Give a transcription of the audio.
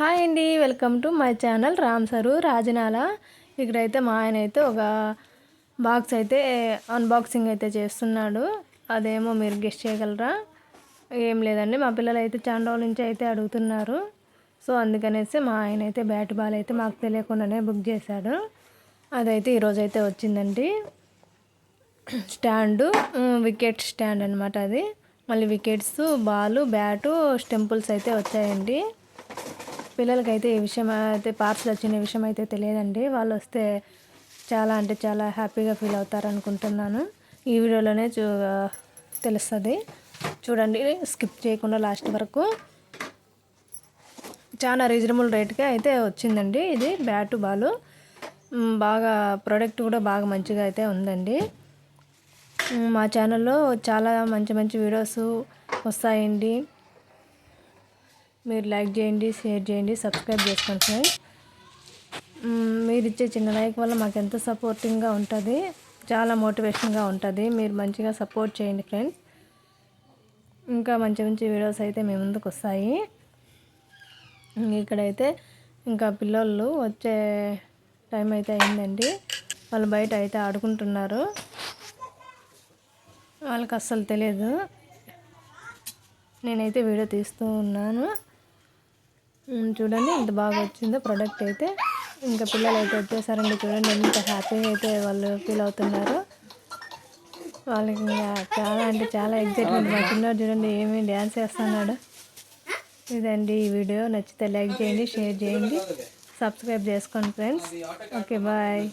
Hi అండి, welcome to my channel Ram sir Rajanala. ఇక్కడైతే మా ఆయన అయితే ఒక బాక్స్ అయితే అన్బాక్సింగ్ అయితే చేస్తున్నాడు. అదేమో మీరు గెస్ట్ చేయగలరా? ఏం లేదండి, మా పిల్లలు అయితే చాలా రోజుల నుంచి అయితే అడుగుతున్నారు. సో అందుకనేసి మా ఆయన అయితే బ్యాట్ బాల్ అయితే మాకు తెలియకుండానే బుక్ చేశాడు. అదైతే ఈరోజు అయితే వచ్చిందండి. స్టాండు, వికెట్ స్టాండ్ అనమాట అది. మళ్ళీ వికెట్స్, బాలు, బ్యాటు, స్టెంపుల్స్ అయితే వచ్చాయండి. పిల్లలకైతే ఈ విషయం అయితే పార్సల్ వచ్చిన విషయం అయితే తెలియదండి. వాళ్ళు వస్తే చాలా అంటే చాలా హ్యాపీగా ఫీల్ అవుతారు అనుకుంటున్నాను. ఈ వీడియోలోనే తెలుస్తుంది. చూడండి, స్కిప్ చేయకుండా లాస్ట్ వరకు. చాలా రీజనబుల్ రేట్గా అయితే వచ్చిందండి ఇది బ్యాటు బాలు. బాగా ప్రోడక్ట్ కూడా బాగా మంచిగా అయితే ఉందండి. మా ఛానల్లో చాలా మంచి మంచి వీడియోస్ వస్తాయండి. మీరు లైక్ చేయండి, షేర్ చేయండి, సబ్స్క్రైబ్ చేసుకోండి ఫ్రెండ్స్. మీరు ఇచ్చే చిన్న లైక్ వల్ల మాకు ఎంతో సపోర్టింగ్గా ఉంటుంది, చాలా మోటివేషన్గా ఉంటుంది. మీరు మంచిగా సపోర్ట్ చేయండి ఫ్రెండ్స్. ఇంకా మంచి మంచి వీడియోస్ అయితే మీ ముందుకు వస్తాయి. ఇక్కడైతే ఇంకా పిల్లలు వచ్చే టైం అయితే అయిందండి. వాళ్ళు బయట అయితే ఆడుకుంటున్నారు. వాళ్ళకి అస్సలు తెలియదు, నేనైతే వీడియో తీస్తూ ఉన్నాను. చూడండి ఎంత బాగా వచ్చిందో ప్రోడక్ట్ అయితే. ఇంకా పిల్లలు అయితే వచ్చేసారండి. చూడండి ఎంత హ్యాపీగా అయితే వాళ్ళు ఫీల్ అవుతున్నారు. వాళ్ళకి చాలా అంటే చాలా ఎగ్జైట్మెంట్. మా చిన్నవాడు చూడండి ఏమీ డ్యాన్స్ చేస్తున్నాడు. ఇదండి ఈ వీడియో. నచ్చితే లైక్ చేయండి, షేర్ చేయండి, సబ్స్క్రైబ్ చేసుకోండి ఫ్రెండ్స్. Okay, bye.